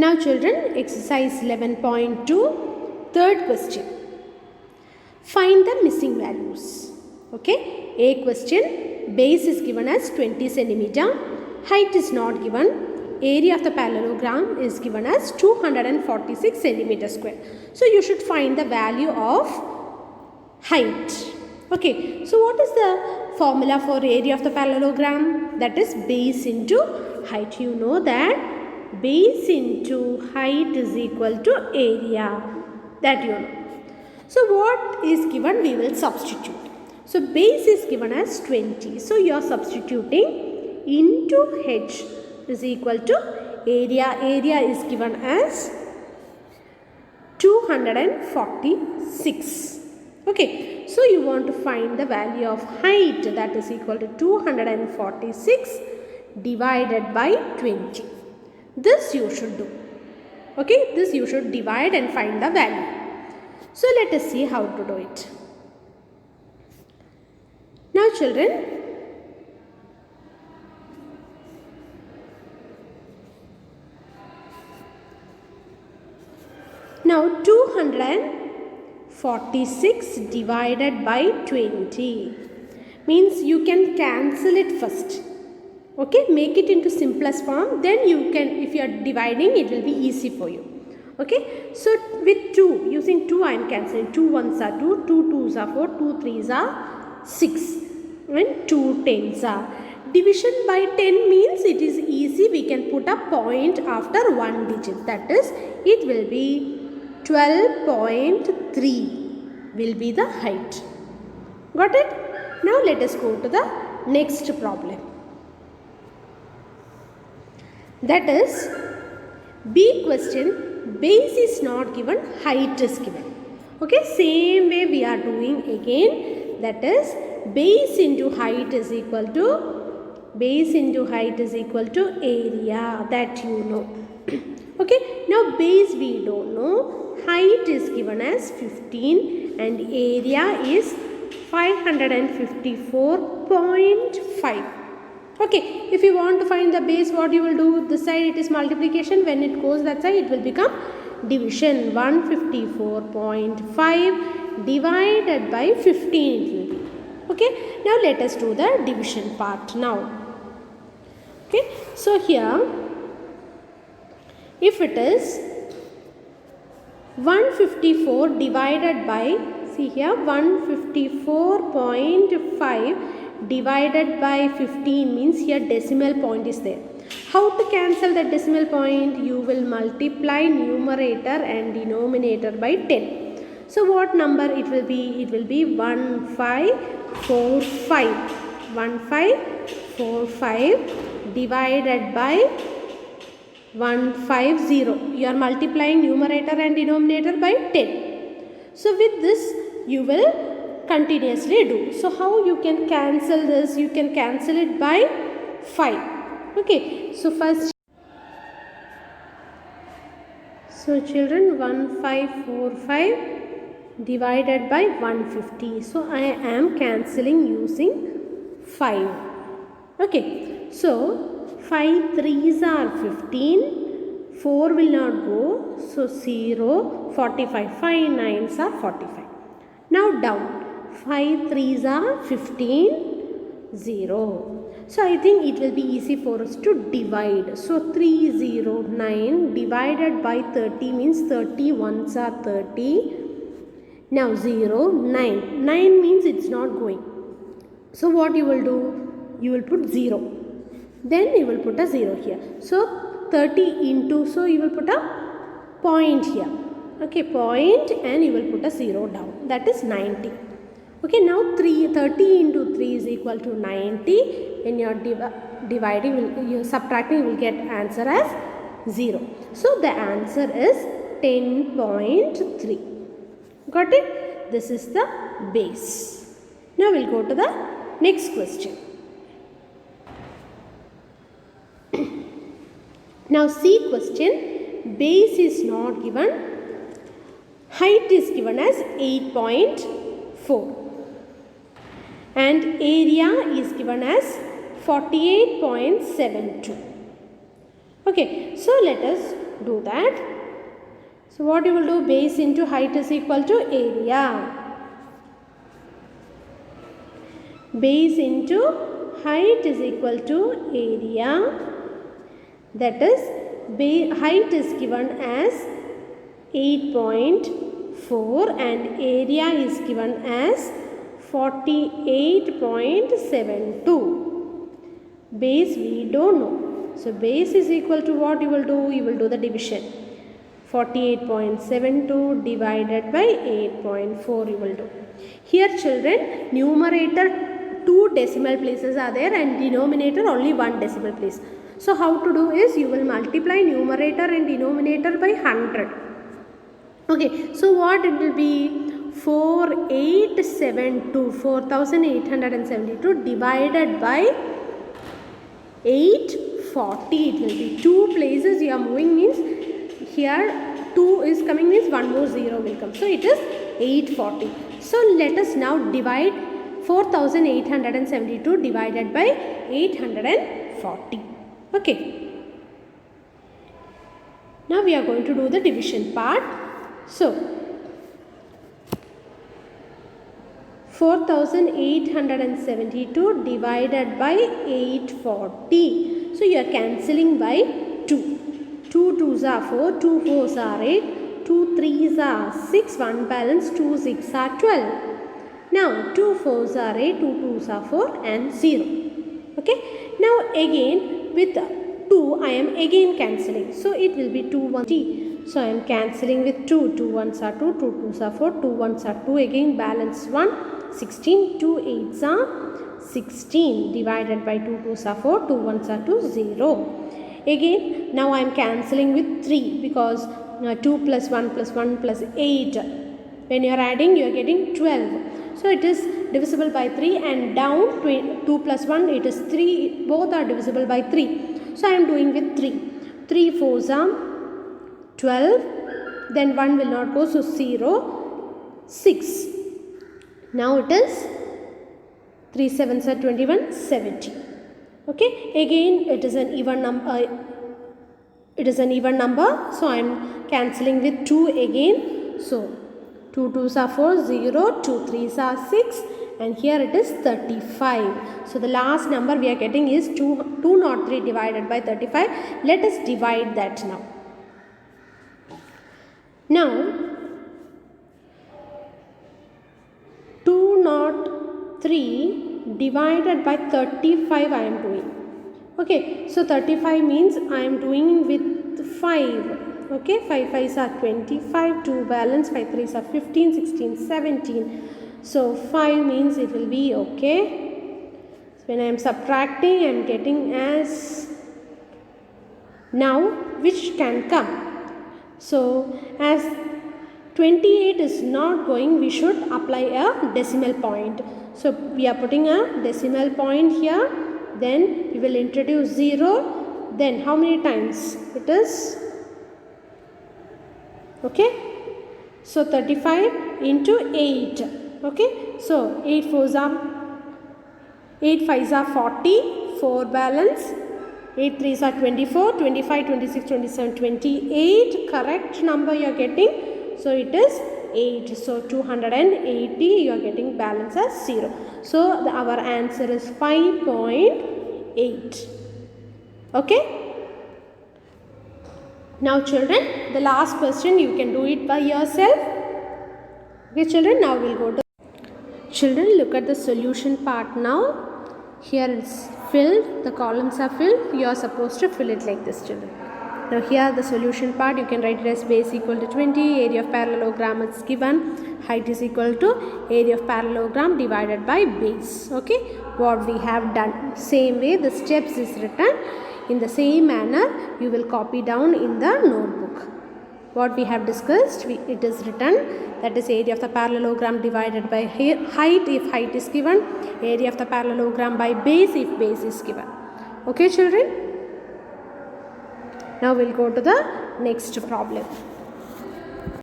Now children, exercise 11.2, third question. Find the missing values. Okay, A question, base is given as 20 centimeter, height is not given, area of the parallelogram is given as 246 centimeter square. So you should find the value of height. Okay, so what is the formula for area of the parallelogram? That is base into height. You know that base into height is equal to area. That you know. So what is given, we will substitute. So base is given as 20. So you are substituting into h is equal to area. Area is given as 246. Okay. So you want to find the value of height, that is equal to 246 divided by 20. This you should do. Okay. This you should divide and find the value. So let us see how to do it. Now children, now 246 divided by 20 means you can cancel it first. Okay, make it into simplest form, then you can, if you are dividing, it will be easy for you. Okay, so with 2, using 2 I am cancelling. 2 1s are 2, 2 2s are 4, 2 3s are 6 and 2 10s are. Division by 10 means it is easy, we can put a point after one digit, that is it will be 12.3 will be the height. Got it? Now let us go to the next problem. That is B question, base is not given, height is given. Okay, same way we are doing again, that is base into height is equal to area, that you know. Okay, now base we don't know, height is given as 15 and area is 554.5. Okay, if you want to find the base, what you will do? This side it is multiplication, when it goes that side it will become division. 154.5 divided by 15 it will be. Okay, now let us do the division part now. Okay, so here if it is 154 divided by, see here, 154.5 divided by 15 means here decimal point is there. How to cancel the decimal point? You will multiply numerator and denominator by 10. So what number it will be? It will be 1545. 1545 divided by 150. You are multiplying numerator and denominator by 10. So with this you will continuously do. So how you can cancel this? You can cancel it by 5. Okay, so first, so children, 1545 divided by 150. So I am cancelling using 5. Okay, so 5 3s are 15, 4 will not go, so 0, 45, 5 9s are 45. Now down, 5 3s are 15, 0. So I think it will be easy for us to divide. So 309 divided by 30 means 30 1s are 30. Now 0, 9. 9 means it's not going. So what you will do? You will put 0. Then you will put a 0 here. So 30 into, so you will put a point here. Okay, point, and you will put a 0 down. That is 90. Okay, now 30 into 3 is equal to 90. When you are dividing, you are subtracting, you will get answer as 0. So the answer is 10.3. Got it? This is the base. Now we will go to the next question. Now C question, base is not given, height is given as 8.4 and area is given as 48.72. Okay, so let us do that. So what you will do, base into height is equal to area. Base into height is equal to area. That is, height is given as 8.4 and area is given as 48.72. Base we don't know. So base is equal to what you will do? You will do the division. 48.72 divided by 8.4 you will do. Here children, numerator 2 decimal places are there and denominator only 1 decimal place. So how to do is, you will multiply numerator and denominator by 100. Okay, so what it will be? 4872 divided by 840. It will be 2 places you are moving, means here 2 is coming, means one more 0 will come. So it is 840. So let us now divide 4872 divided by 840. Okay. Now we are going to do the division part. So 4872 divided by 840. So you are cancelling by 2. 2 2s are 4, 2 4s are 8, 2 3s are 6, 1 balance, 2 6 are 12. Now 2 4s are 8, 2 2s are 4 and 0. Okay. Now again with 2 I am again cancelling. So it will be 2 1 t. So I am cancelling with 2. 2 1s are 2, 2 2s are 4, 2 1s are 2, again balance 1, 16, 2 8s are 16 divided by 2 2s are 4, 2 1s are 2, 0. Again now I am cancelling with 3 because 2 plus 1 plus 1 plus 8. When you are adding, you are getting 12. So it is divisible by 3 and down 2 plus 1 it is 3. Both are divisible by 3. So I am doing with 3. 3 4s are 12. Then 1 will not go. So 0, 6. Now it is 3 7s are 21, 70. Okay. Again it is an even number. So I am cancelling with 2 again. So 2 2s are 4, 0, 2 3s are 6 and here it is 35. So the last number we are getting is 203 divided by 35. Let us divide that now. Now 203 divided by 35 I am doing. Okay, so 35 means I am doing with 5. Okay, 5 5s are 25, 2 balance, 5 3s are 15, 16, 17. So 5 means it will be okay. So when I am subtracting, I am getting as, now which can come. So as 28 is not going, we should apply a decimal point. So we are putting a decimal point here. Then we will introduce 0. Then how many times? It is, okay. So 35 into 8. Okay. So 8 4s are 8 5s are 40. 4 balance. 8 3s are 24. 25, 26, 27, 28. Correct number you are getting. So it is 8. So 280 you are getting balance as 0. So our answer is 5.8. Okay. Now children, the last question you can do it by yourself. Okay children, now we will go to children, look at the solution part now. Here it's filled, the columns are filled. You are supposed to fill it like this children. Now here the solution part, you can write it as base equal to 20, area of parallelogram is given, height is equal to area of parallelogram divided by base. Okay, what we have done, same way the steps is written. In the same manner you will copy down in the notebook. What we have discussed, it is written, that is area of the parallelogram divided by height if height is given, area of the parallelogram by base if base is given. Okay children. Now we will go to the next problem.